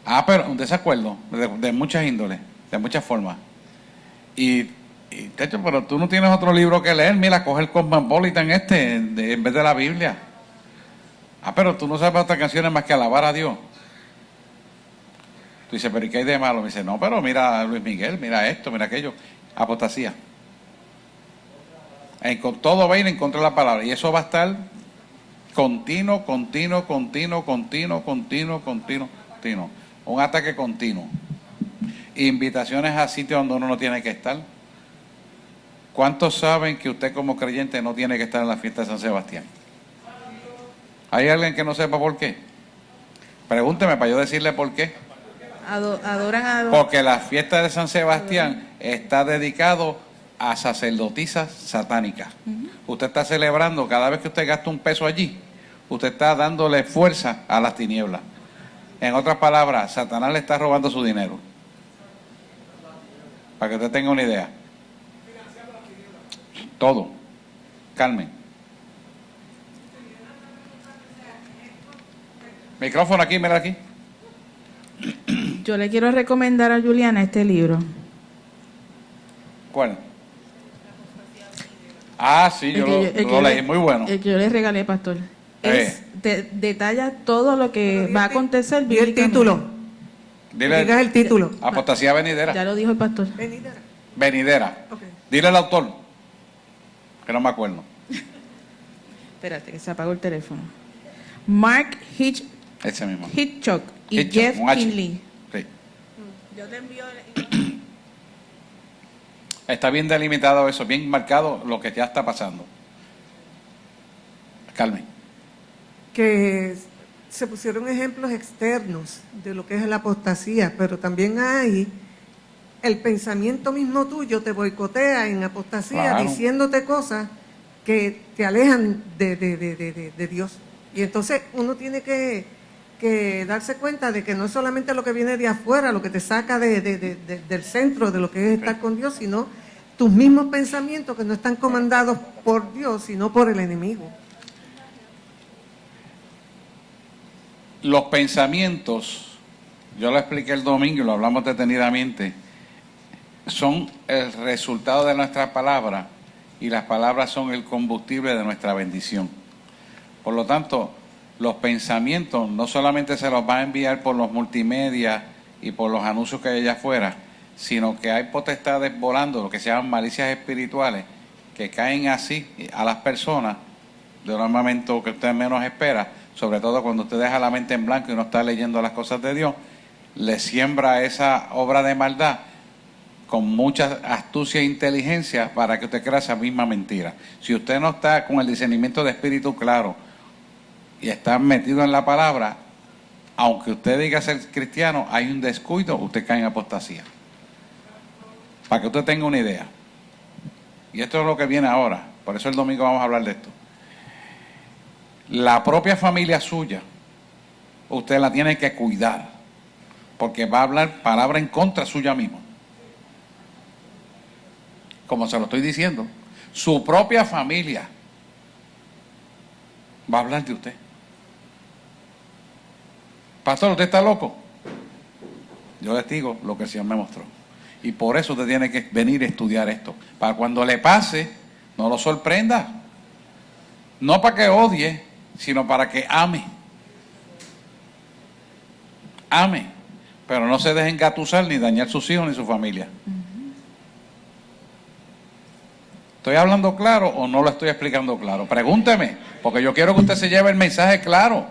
Speaker 1: Ah, pero un desacuerdo de muchas índoles, de muchas formas. Y de hecho, pero tú no tienes otro libro que leer. Mira, coge el Cosmopolitan en vez de la Biblia. Ah, pero tú no sabes otras canciones más que alabar a Dios. Tú dices, pero ¿y qué hay de malo? Me dice, no, pero mira a Luis Miguel, mira esto, mira aquello. Apostasía. Con todo va a ir en contra de la palabra. Y eso va a estar continuo. Un ataque continuo. Invitaciones a sitios donde uno no tiene que estar. ¿Cuántos saben que usted como creyente no tiene que estar en la fiesta de San Sebastián? ¿Hay alguien que no sepa por qué? Pregúnteme para yo decirle por qué.
Speaker 4: Adoran a...
Speaker 1: Porque la fiesta de San Sebastián está dedicado a sacerdotisas satánicas. Usted está celebrando, cada vez que usted gasta un peso allí, usted está dándole fuerza a las tinieblas. En otras palabras, Satanás le está robando su dinero. Para que usted tenga una idea. Todo. Carmen. Micrófono aquí, mira aquí.
Speaker 4: Yo le quiero recomendar a Juliana este libro.
Speaker 1: ¿Cuál? Ah, sí, yo lo leí, muy bueno.
Speaker 4: El que yo le regalé, pastor. Detalla todo lo que va a acontecer.
Speaker 2: ¿Y el título?
Speaker 1: Dile
Speaker 2: el título.
Speaker 1: Apostasía venidera.
Speaker 4: Ya lo dijo el pastor.
Speaker 1: Venidera.
Speaker 2: Okay.
Speaker 1: Dile al autor, que no me acuerdo.
Speaker 4: Espérate, que se apagó el teléfono. Mark
Speaker 1: Ese mismo.
Speaker 4: Hitchcock y
Speaker 1: Hitchcock,
Speaker 4: Jeff
Speaker 1: un H.
Speaker 4: Kinley.
Speaker 1: Sí.
Speaker 4: Yo te envío...
Speaker 1: Está bien delimitado eso, bien marcado lo que ya está pasando. Carmen.
Speaker 5: Que se pusieron ejemplos externos de lo que es la apostasía, pero también hay el pensamiento mismo tuyo te boicotea en apostasía,
Speaker 1: Claro,
Speaker 5: diciéndote cosas que te alejan de Dios. Y entonces uno tiene que darse cuenta de que no es solamente lo que viene de afuera, lo que te saca del centro de lo que es estar con Dios, sino tus mismos pensamientos que no están comandados por Dios, sino por el enemigo.
Speaker 1: Los pensamientos, yo lo expliqué el domingo y lo hablamos detenidamente, son el resultado de nuestra palabra y las palabras son el combustible de nuestra bendición. Por lo tanto, los pensamientos no solamente se los va a enviar por los multimedia y por los anuncios que hay allá afuera, sino que hay potestades volando, lo que se llaman malicias espirituales, que caen así a las personas de un momento que usted menos espera, sobre todo cuando usted deja la mente en blanco y no está leyendo las cosas de Dios, le siembra esa obra de maldad con mucha astucia e inteligencia para que usted crea esa misma mentira. Si usted no está con el discernimiento de espíritu claro y está metido en la palabra, aunque usted diga ser cristiano, hay un descuido, usted cae en apostasía. Para que usted tenga una idea. Y esto es lo que viene ahora, por eso el domingo vamos a hablar de esto. La propia familia suya, usted la tiene que cuidar, porque va a hablar palabra en contra suya mismo. Como se lo estoy diciendo, su propia familia va a hablar de usted. Pastor, ¿usted está loco? Yo les digo lo que el Señor me mostró. Y por eso usted tiene que venir a estudiar esto. Para cuando le pase, no lo sorprenda. No para que odie, sino para que ame. Ame, pero no se deje engatusar ni dañar sus hijos ni su familia. ¿Estoy hablando claro o no lo estoy explicando claro? Pregúnteme, porque yo quiero que usted se lleve el mensaje claro.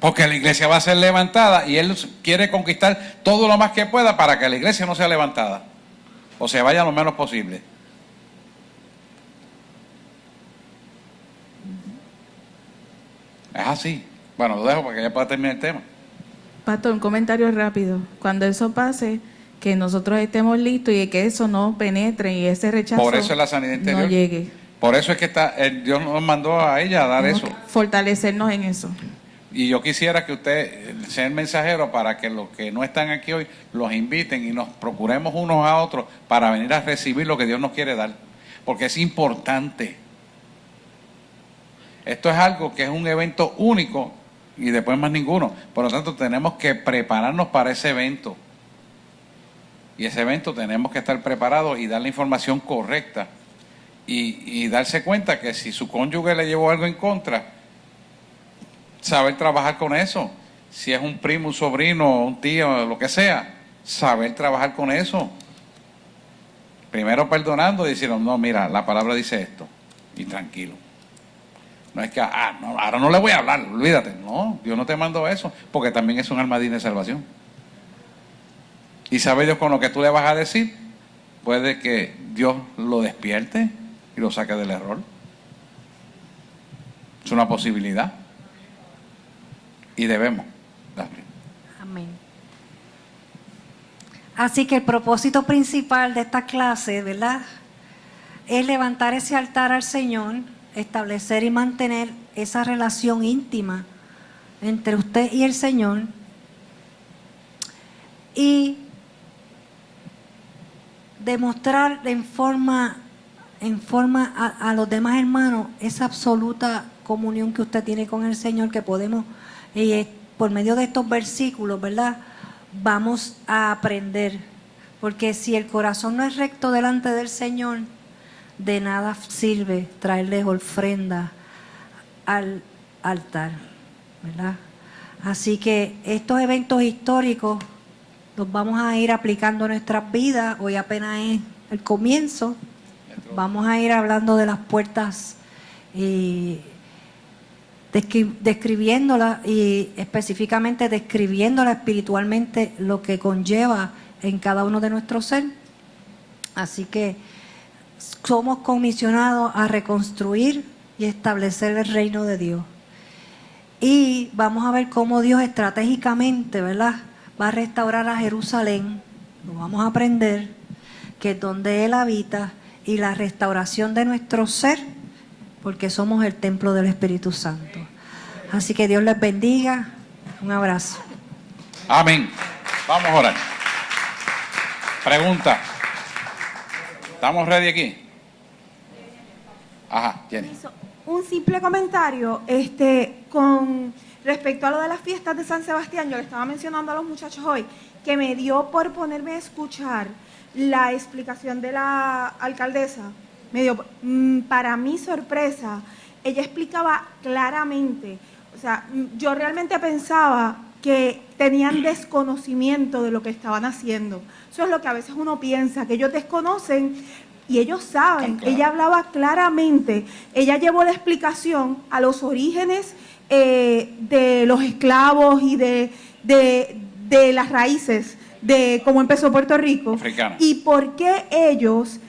Speaker 1: Porque la iglesia va a ser levantada y él quiere conquistar todo lo más que pueda para que la iglesia no sea levantada o se vaya lo menos posible. Es así. Bueno, lo dejo para que ya pueda terminar el tema.
Speaker 4: Pastor, un comentario rápido. Cuando eso pase, que nosotros estemos listos y que eso no penetre y ese rechazo
Speaker 1: por eso es la sanidad interior.
Speaker 4: No llegue.
Speaker 1: Por eso es que Dios nos mandó a ella a dar eso.
Speaker 4: Fortalecernos en eso.
Speaker 1: Y yo quisiera que usted sea el mensajero para que los que no están aquí hoy los inviten y nos procuremos unos a otros para venir a recibir lo que Dios nos quiere dar. Porque es importante. Esto es algo que es un evento único y después más ninguno. Por lo tanto, tenemos que prepararnos para ese evento. Y ese evento tenemos que estar preparados y dar la información correcta. Y darse cuenta que si su cónyuge le llevó algo en contra, saber trabajar con eso. Si es un primo, un sobrino, un tío, lo que sea, saber trabajar con eso. Primero perdonando y diciendo, no, mira, la palabra dice esto. Y tranquilo. No es que, no, ahora no le voy a hablar, olvídate. No, Dios no te mandó eso, porque también es un alma digna de salvación. Y sabe Dios con lo que tú le vas a decir, puede que Dios lo despierte y lo saque del error. Es una posibilidad. Y debemos darle.
Speaker 2: Amén. Así que el propósito principal de esta clase, ¿verdad?, es levantar ese altar al Señor, establecer y mantener esa relación íntima entre usted y el Señor y demostrar en forma a los demás hermanos esa absoluta comunión que usted tiene con el Señor, que podemos, por medio de estos versículos, ¿verdad?, vamos a aprender. Porque si el corazón no es recto delante del Señor, de nada sirve traerles ofrenda al altar, ¿verdad? Así que estos eventos históricos los vamos a ir aplicando en nuestras vidas. Hoy apenas es el comienzo. Vamos a ir hablando de las puertas y describiéndolas, y específicamente describiéndolas espiritualmente, lo que conlleva en cada uno de nuestros ser. Así que somos comisionados a reconstruir y establecer el reino de Dios. Y vamos a ver cómo Dios estratégicamente, ¿verdad?, va a restaurar a Jerusalén. Lo vamos a aprender, que es donde Él habita, y la restauración de nuestro ser, porque somos el templo del Espíritu Santo. Así que Dios les bendiga. Un abrazo.
Speaker 1: Amén. Vamos a orar. Pregunta. ¿Estamos ready aquí? Ajá, Jenny.
Speaker 6: Un simple comentario, con respecto a lo de las fiestas de San Sebastián. Yo le estaba mencionando a los muchachos hoy que me dio por ponerme a escuchar la explicación de la alcaldesa. Me dio, para mi sorpresa, ella explicaba claramente. O sea, yo realmente pensaba que tenían desconocimiento de lo que estaban haciendo. Eso es lo que a veces uno piensa, que ellos desconocen y ellos saben. Claro. Ella hablaba claramente, ella llevó la explicación a los orígenes de los esclavos y de las raíces de cómo empezó Puerto Rico. Africana. Y por qué ellos,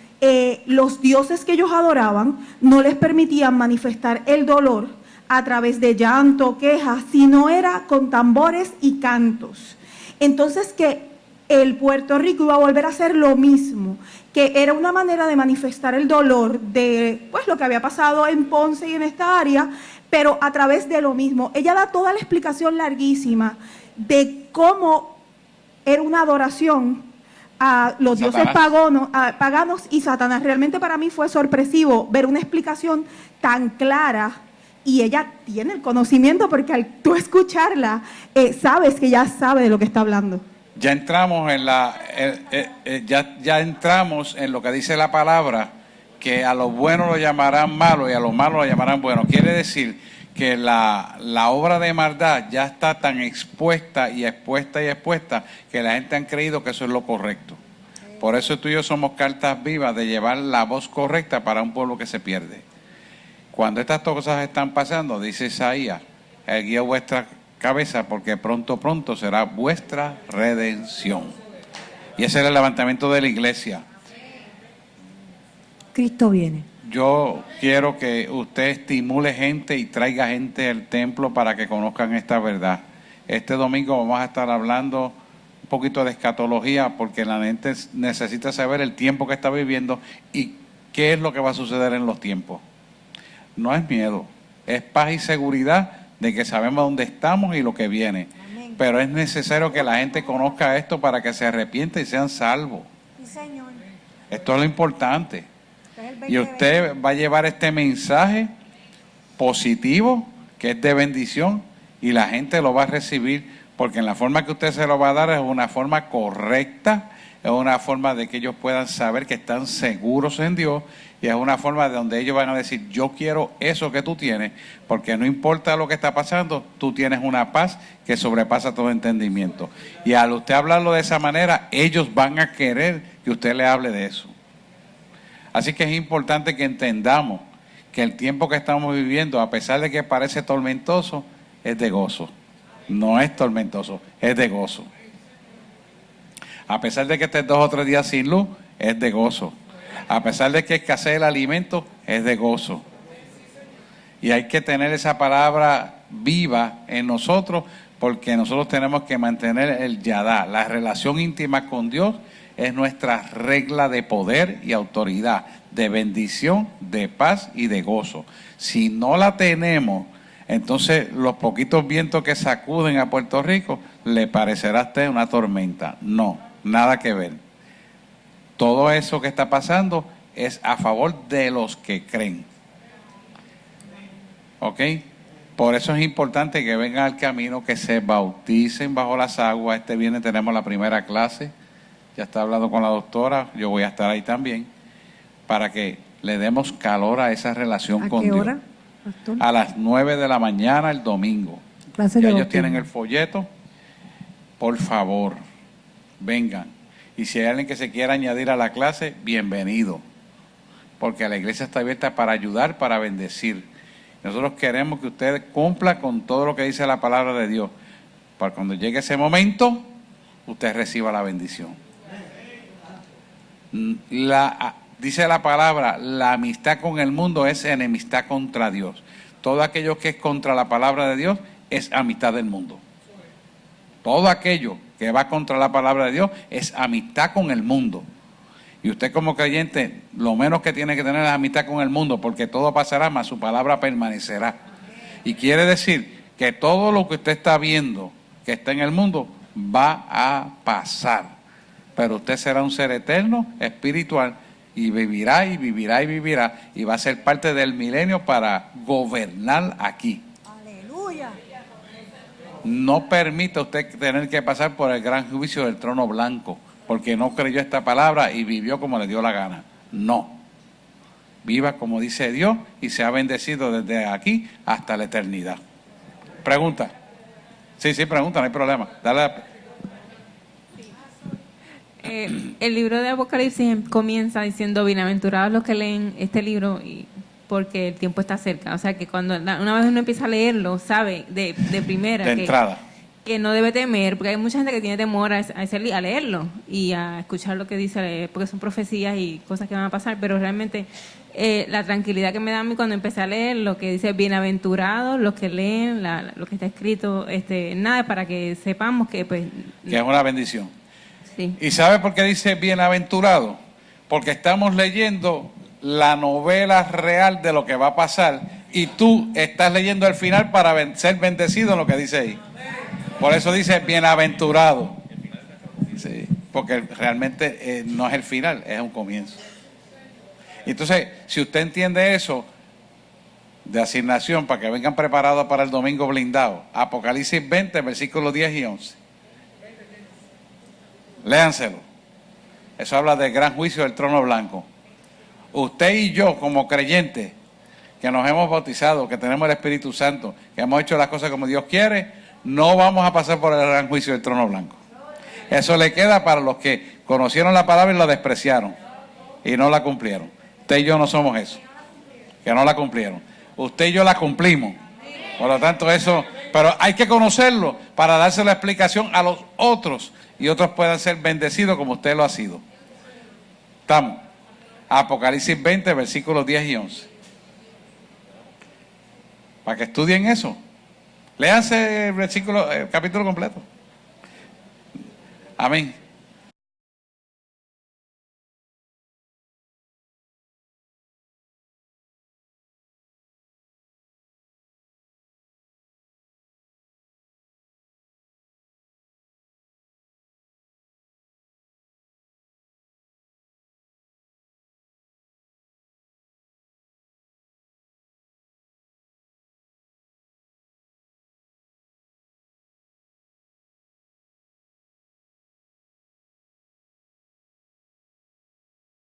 Speaker 6: los dioses que ellos adoraban, no les permitían manifestar el dolor a través de llanto, quejas, sino era con tambores y cantos. Entonces que el Puerto Rico iba a volver a hacer lo mismo, que era una manera de manifestar el dolor de pues lo que había pasado en Ponce y en esta área, pero a través de lo mismo. Ella da toda la explicación larguísima de cómo era una adoración a los dioses paganos y Satanás. Realmente para mí fue sorpresivo ver una explicación tan clara. Y ella tiene el conocimiento, porque al tú escucarla, sabes que ya sabe de lo que está hablando.
Speaker 1: Ya entramos en ya entramos en lo que dice la palabra, que a lo bueno lo llamarán malo y a lo malo lo llamarán bueno. Quiere decir que la obra de maldad ya está tan expuesta que la gente han creído que eso es lo correcto. Por eso tú y yo somos cartas vivas de llevar la voz correcta para un pueblo que se pierde. Cuando estas cosas están pasando, dice Isaías, erguid vuestra cabeza porque pronto será vuestra redención. Y ese es el levantamiento de la iglesia.
Speaker 2: Cristo viene.
Speaker 1: Yo quiero que usted estimule gente y traiga gente al templo para que conozcan esta verdad. Este domingo vamos a estar hablando un poquito de escatología porque la gente necesita saber el tiempo que está viviendo y qué es lo que va a suceder en los tiempos. No es miedo, es paz y seguridad de que sabemos dónde estamos y lo que viene. Amén. Pero es necesario que la gente conozca esto para que se arrepienta y sean salvos. Sí, Señor. Esto es lo importante. Y usted va a llevar este mensaje positivo, que es de bendición, y la gente lo va a recibir, porque en la forma que usted se lo va a dar es una forma correcta, es una forma de que ellos puedan saber que están seguros en Dios, y es una forma de donde ellos van a decir, yo quiero eso que tú tienes, porque no importa lo que está pasando, tú tienes una paz que sobrepasa todo entendimiento. Y al usted hablarlo de esa manera, ellos van a querer que usted le hable de eso. Así que es importante que entendamos que el tiempo que estamos viviendo, a pesar de que parece tormentoso, es de gozo. No es tormentoso, es de gozo. A pesar de que estés 2 o 3 días sin luz, es de gozo. A pesar de que escasee el alimento, es de gozo. Y hay que tener esa palabra viva en nosotros, porque nosotros tenemos que mantener el yadá, la relación íntima con Dios. Es nuestra regla de poder y autoridad, de bendición, de paz y de gozo. Si no la tenemos, entonces los poquitos vientos que sacuden a Puerto Rico, le parecerá a usted una tormenta. No, nada que ver. Todo eso que está pasando es a favor de los que creen. ¿Ok? Por eso es importante que vengan al camino, que se bauticen bajo las aguas. Este viernes tenemos la primera clase. Ya está hablando con la doctora, yo voy a estar ahí también, para que le demos calor a esa relación con Dios. ¿A qué hora, pastor? A las 9 de la mañana el domingo. Ya ellos tienen el folleto. Por favor, vengan. Y si hay alguien que se quiera añadir a la clase, bienvenido. Porque la iglesia está abierta para ayudar, para bendecir. Nosotros queremos que usted cumpla con todo lo que dice la palabra de Dios. Para cuando llegue ese momento, usted reciba la bendición. Dice la palabra, la amistad con el mundo es enemistad contra Dios. Todo aquello que es contra la palabra de Dios es amistad del mundo. Todo aquello que va contra la palabra de Dios es amistad con el mundo. Y usted como creyente, lo menos que tiene que tener es amistad con el mundo, porque todo pasará, mas su palabra permanecerá. Y quiere decir que todo lo que usted está viendo que está en el mundo va a pasar. Pero usted será un ser eterno, espiritual, y vivirá y vivirá y vivirá, y va a ser parte del milenio para gobernar aquí. ¡Aleluya! No permita usted tener que pasar por el gran juicio del trono blanco, porque no creyó esta palabra y vivió como le dio la gana. No. Viva como dice Dios y sea bendecido desde aquí hasta la eternidad. Pregunta. Sí, pregunta, no hay problema. Dale.
Speaker 3: El libro de Apocalipsis comienza diciendo, bienaventurados los que leen este libro porque el tiempo está cerca. O sea que cuando una vez uno empieza a leerlo, sabe de primera que no debe temer, porque hay mucha gente que tiene temor a leerlo y a escuchar lo que dice, porque son profecías y cosas que van a pasar, pero realmente la tranquilidad que me da a mí cuando empecé a leer lo que dice bienaventurados los que leen lo que está escrito, nada, para que sepamos que pues
Speaker 1: que es una bendición.
Speaker 3: Sí.
Speaker 1: ¿Y sabe por qué dice bienaventurado? Porque estamos leyendo la novela real de lo que va a pasar y tú estás leyendo el final para ser bendecido en lo que dice ahí. Por eso dice bienaventurado. Sí, porque realmente no es el final, es un comienzo. Entonces, si usted entiende eso de asignación para que vengan preparados para el domingo blindado, Apocalipsis 20, versículos 10 y 11. Léanselo. Eso habla del gran juicio del trono blanco. Usted y yo, como creyentes, que nos hemos bautizado, que tenemos el Espíritu Santo, que hemos hecho las cosas como Dios quiere, no vamos a pasar por el gran juicio del trono blanco. Eso le queda para los que conocieron la palabra y la despreciaron y no la cumplieron. Usted y yo no somos eso, que no la cumplieron. Usted y yo la cumplimos. Por lo tanto, eso, pero hay que conocerlo para darse la explicación a los otros y otros puedan ser bendecidos como usted lo ha sido. Estamos. Apocalipsis 20, versículos 10 y 11. Para que estudien eso. Léanse el capítulo completo. Amén.